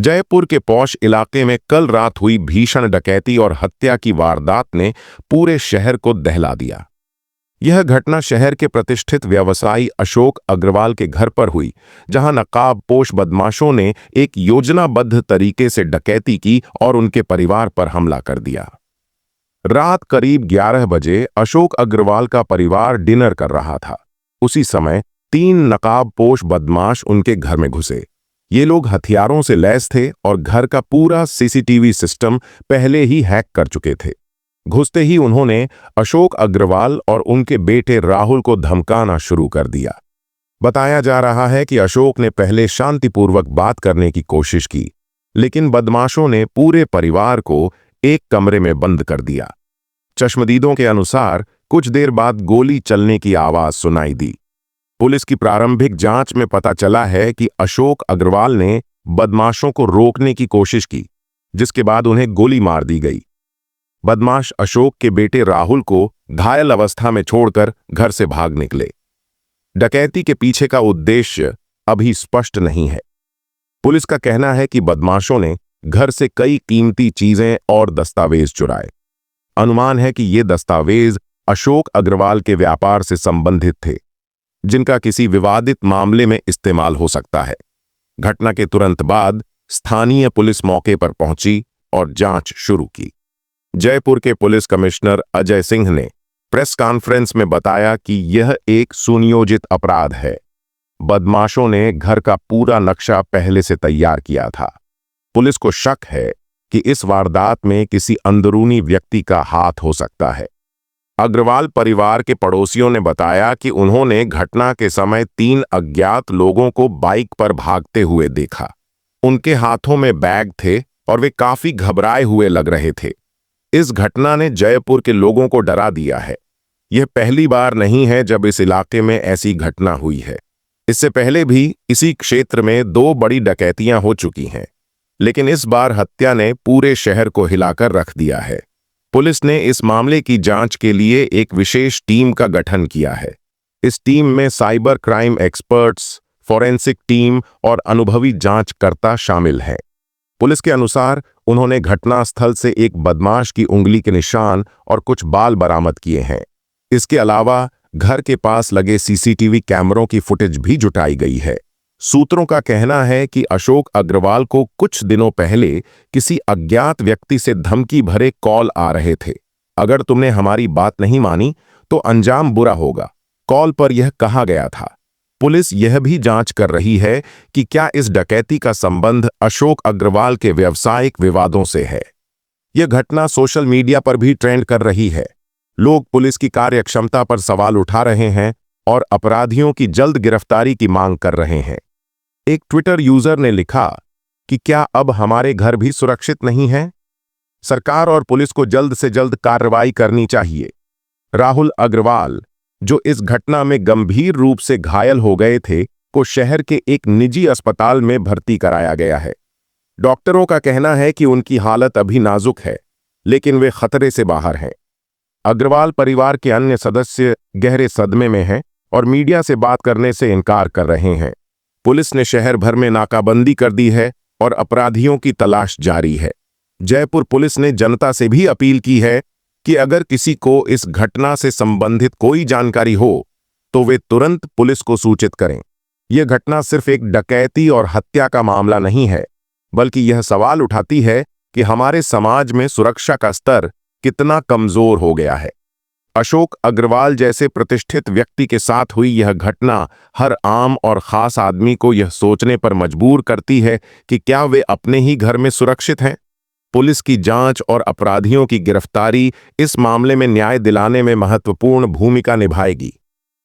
जयपुर के पौष इलाके में कल रात हुई भीषण डकैती और हत्या की वारदात ने पूरे शहर को दहला दिया। यह घटना शहर के प्रतिष्ठित व्यवसायी अशोक अग्रवाल के घर पर हुई, जहां नकाबपोश बदमाशों ने एक योजनाबद्ध तरीके से डकैती की और उनके परिवार पर हमला कर दिया। रात करीब 11 बजे अशोक अग्रवाल का परिवार डिनर कर रहा था। उसी समय 3 नकाबपोश बदमाश उनके घर में घुसे। ये लोग हथियारों से लैस थे और घर का पूरा सीसीटीवी सिस्टम पहले ही हैक कर चुके थे। घुसते ही उन्होंने अशोक अग्रवाल और उनके बेटे राहुल को धमकाना शुरू कर दिया। बताया जा रहा है कि अशोक ने पहले शांतिपूर्वक बात करने की कोशिश की, लेकिन बदमाशों ने पूरे परिवार को एक कमरे में बंद कर दिया। चश्मदीदों के अनुसार कुछ देर बाद गोली चलने की आवाज सुनाई दी। पुलिस की प्रारंभिक जांच में पता चला है कि अशोक अग्रवाल ने बदमाशों को रोकने की कोशिश की, जिसके बाद उन्हें गोली मार दी गई। बदमाश अशोक के बेटे राहुल को घायल अवस्था में छोड़कर घर से भाग निकले। डकैती के पीछे का उद्देश्य अभी स्पष्ट नहीं है। पुलिस का कहना है कि बदमाशों ने घर से कई कीमती चीजें और दस्तावेज चुराए। अनुमान है कि ये दस्तावेज अशोक अग्रवाल के व्यापार से संबंधित थे, जिनका किसी विवादित मामले में इस्तेमाल हो सकता है। घटना के तुरंत बाद स्थानीय पुलिस मौके पर पहुंची और जांच शुरू की। जयपुर के पुलिस कमिश्नर अजय सिंह ने प्रेस कॉन्फ्रेंस में बताया कि यह एक सुनियोजित अपराध है। बदमाशों ने घर का पूरा नक्शा पहले से तैयार किया था। पुलिस को शक है कि इस वारदात में किसी अंदरूनी व्यक्ति का हाथ हो सकता है। अग्रवाल परिवार के पड़ोसियों ने बताया कि उन्होंने घटना के समय 3 अज्ञात लोगों को बाइक पर भागते हुए देखा। उनके हाथों में बैग थे और वे काफी घबराए हुए लग रहे थे। इस घटना ने जयपुर के लोगों को डरा दिया है। यह पहली बार नहीं है जब इस इलाके में ऐसी घटना हुई है। इससे पहले भी इसी क्षेत्र में 2 बड़ी डकैतियां हो चुकी हैं, लेकिन इस बार हत्या ने पूरे शहर को हिलाकर रख दिया है। पुलिस ने इस मामले की जांच के लिए एक विशेष टीम का गठन किया है। इस टीम में cyber crime experts, forensic team और अनुभवी जांचकर्ता शामिल हैं। पुलिस के अनुसार उन्होंने घटनास्थल से एक बदमाश की उंगली के निशान और कुछ बाल बरामद किए हैं। इसके अलावा घर के पास लगे सीसीटीवी कैमरों की फुटेज भी जुटाई गई है। सूत्रों का कहना है कि अशोक अग्रवाल को कुछ दिनों पहले किसी अज्ञात व्यक्ति से धमकी भरे कॉल आ रहे थे। अगर तुमने हमारी बात नहीं मानी तो अंजाम बुरा होगा, कॉल पर यह कहा गया था। पुलिस यह भी जांच कर रही है कि क्या इस डकैती का संबंध अशोक अग्रवाल के व्यावसायिक विवादों से है। यह घटना सोशल मीडिया पर भी ट्रेंड कर रही है। लोग पुलिस की कार्यक्षमता पर सवाल उठा रहे हैं और अपराधियों की जल्द गिरफ्तारी की मांग कर रहे हैं। एक ट्विटर यूजर ने लिखा कि क्या अब हमारे घर भी सुरक्षित नहीं हैं? सरकार और पुलिस को जल्द से जल्द कार्रवाई करनी चाहिए। राहुल अग्रवाल, जो इस घटना में गंभीर रूप से घायल हो गए थे, को शहर के एक निजी अस्पताल में भर्ती कराया गया है। डॉक्टरों का कहना है कि उनकी हालत अभी नाजुक है, लेकिन वे खतरे से बाहर हैं। अग्रवाल परिवार के अन्य सदस्य गहरे सदमे में हैं और मीडिया से बात करने से इनकार कर रहे हैं। पुलिस ने शहर भर में नाकाबंदी कर दी है और अपराधियों की तलाश जारी है। जयपुर पुलिस ने जनता से भी अपील की है कि अगर किसी को इस घटना से संबंधित कोई जानकारी हो तो वे तुरंत पुलिस को सूचित करें। यह घटना सिर्फ एक डकैती और हत्या का मामला नहीं है, बल्कि यह सवाल उठाती है कि हमारे समाज में सुरक्षा का स्तर कितना कमजोर हो गया है। अशोक अग्रवाल जैसे प्रतिष्ठित व्यक्ति के साथ हुई यह घटना हर आम और खास आदमी को यह सोचने पर मजबूर करती है कि क्या वे अपने ही घर में सुरक्षित हैं। पुलिस की जांच और अपराधियों की गिरफ्तारी इस मामले में न्याय दिलाने में महत्वपूर्ण भूमिका निभाएगी,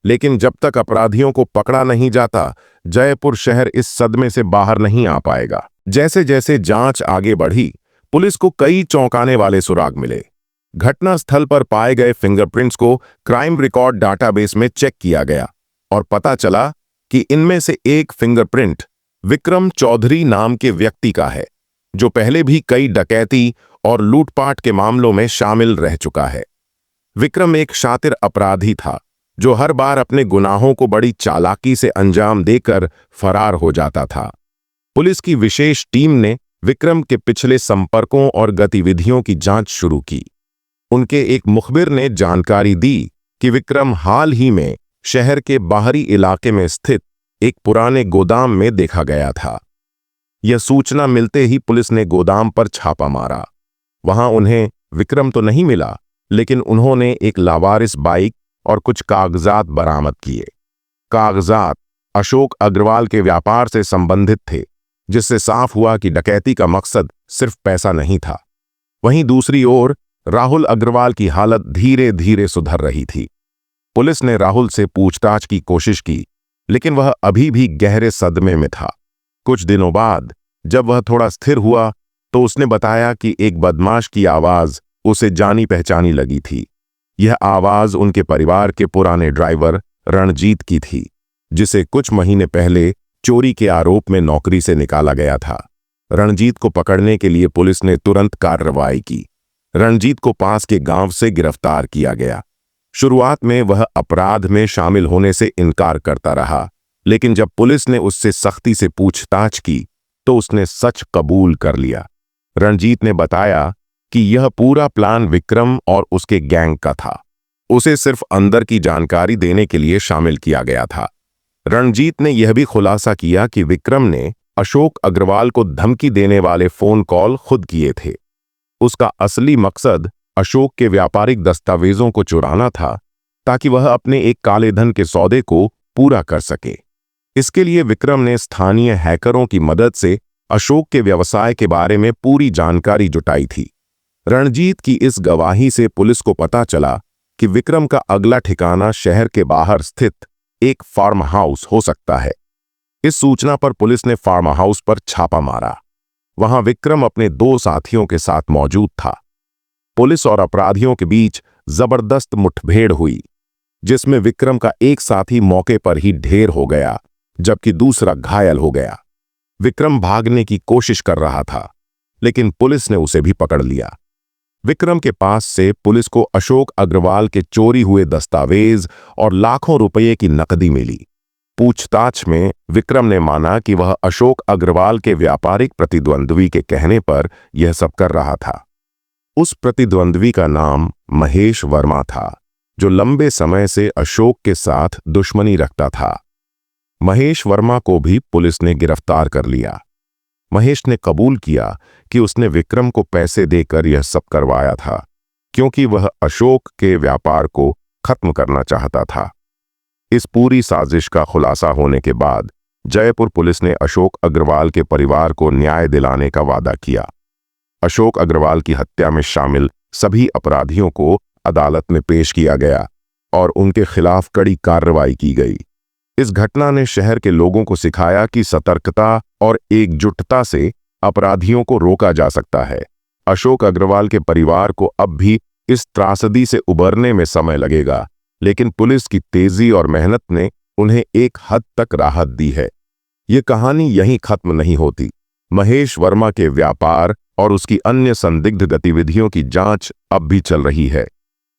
लेकिन जब तक अपराधियों को पकड़ा नहीं जाता, जयपुर शहर इस सदमे से बाहर नहीं आ पाएगा। जैसे जैसे जांच आगे बढ़ी, पुलिस को कई चौंकाने वाले सुराग मिले। घटनास्थल पर पाए गए फिंगरप्रिंट्स को क्राइम रिकॉर्ड डाटाबेस में चेक किया गया और पता चला कि इनमें से एक फिंगरप्रिंट विक्रम चौधरी नाम के व्यक्ति का है, जो पहले भी कई डकैती और लूटपाट के मामलों में शामिल रह चुका है। विक्रम एक शातिर अपराधी था जो हर बार अपने गुनाहों को बड़ी चालाकी से अंजाम देकर फरार हो जाता था। पुलिस की विशेष टीम ने विक्रम के पिछले संपर्कों और गतिविधियों की जांच शुरू की। उनके एक मुखबिर ने जानकारी दी कि विक्रम हाल ही में शहर के बाहरी इलाके में स्थित एक पुराने गोदाम में देखा गया था। यह सूचना मिलते ही पुलिस ने गोदाम पर छापा मारा। वहां उन्हें विक्रम तो नहीं मिला, लेकिन उन्होंने एक लावारिस बाइक और कुछ कागजात बरामद किए। कागजात अशोक अग्रवाल के व्यापार से संबंधित थे, जिससे साफ हुआ कि डकैती का मकसद सिर्फ पैसा नहीं था। वहीं दूसरी ओर राहुल अग्रवाल की हालत धीरे धीरे सुधर रही थी। पुलिस ने राहुल से पूछताछ की कोशिश की, लेकिन वह अभी भी गहरे सदमे में था। कुछ दिनों बाद जब वह थोड़ा स्थिर हुआ तो उसने बताया कि एक बदमाश की आवाज उसे जानी पहचानी लगी थी। यह आवाज उनके परिवार के पुराने ड्राइवर रणजीत की थी, जिसे कुछ महीने पहले चोरी के आरोप में नौकरी से निकाला गया था। रणजीत को पकड़ने के लिए पुलिस ने तुरंत कार्रवाई की। रणजीत को पास के गांव से गिरफ्तार किया गया। शुरुआत में वह अपराध में शामिल होने से इनकार करता रहा, लेकिन जब पुलिस ने उससे सख्ती से पूछताछ की तो उसने सच कबूल कर लिया। रणजीत ने बताया कि यह पूरा प्लान विक्रम और उसके गैंग का था। उसे सिर्फ अंदर की जानकारी देने के लिए शामिल किया गया था। रणजीत ने यह भी खुलासा किया कि विक्रम ने अशोक अग्रवाल को धमकी देने वाले फोन कॉल खुद किए थे। उसका असली मकसद अशोक के व्यापारिक दस्तावेजों को चुराना था, ताकि वह अपने एक काले धन के सौदे को पूरा कर सके। इसके लिए विक्रम ने स्थानीय हैकरों की मदद से अशोक के व्यवसाय के बारे में पूरी जानकारी जुटाई थी। रणजीत की इस गवाही से पुलिस को पता चला कि विक्रम का अगला ठिकाना शहर के बाहर स्थित एक फार्म हाउस हो सकता है। इस सूचना पर पुलिस ने फार्म हाउस पर छापा मारा। वहां विक्रम अपने 2 साथियों के साथ मौजूद था। पुलिस और अपराधियों के बीच जबरदस्त मुठभेड़ हुई, जिसमें विक्रम का एक साथी मौके पर ही ढेर हो गया, जबकि दूसरा घायल हो गया। विक्रम भागने की कोशिश कर रहा था, लेकिन पुलिस ने उसे भी पकड़ लिया। विक्रम के पास से पुलिस को अशोक अग्रवाल के चोरी हुए दस्तावेज और लाखों रुपये की नकदी मिली। पूछताछ में विक्रम ने माना कि वह अशोक अग्रवाल के व्यापारिक प्रतिद्वंद्वी के कहने पर यह सब कर रहा था। उस प्रतिद्वंद्वी का नाम महेश वर्मा था, जो लंबे समय से अशोक के साथ दुश्मनी रखता था। महेश वर्मा को भी पुलिस ने गिरफ्तार कर लिया। महेश ने कबूल किया कि उसने विक्रम को पैसे देकर यह सब करवाया था, क्योंकि वह अशोक के व्यापार को खत्म करना चाहता था। इस पूरी साजिश का खुलासा होने के बाद जयपुर पुलिस ने अशोक अग्रवाल के परिवार को न्याय दिलाने का वादा किया। अशोक अग्रवाल की हत्या में शामिल सभी अपराधियों को अदालत में पेश किया गया और उनके खिलाफ कड़ी कार्रवाई की गई। इस घटना ने शहर के लोगों को सिखाया कि सतर्कता और एकजुटता से अपराधियों को रोका जा सकता है। अशोक अग्रवाल के परिवार को अब भी इस त्रासदी से उबरने में समय लगेगा, लेकिन पुलिस की तेजी और मेहनत ने उन्हें एक हद तक राहत दी है। ये कहानी यहीं खत्म नहीं होती। महेश वर्मा के व्यापार और उसकी अन्य संदिग्ध गतिविधियों की जांच अब भी चल रही है।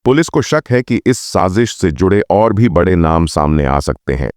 पुलिस को शक है कि इस साजिश से जुड़े और भी बड़े नाम सामने आ सकते हैं।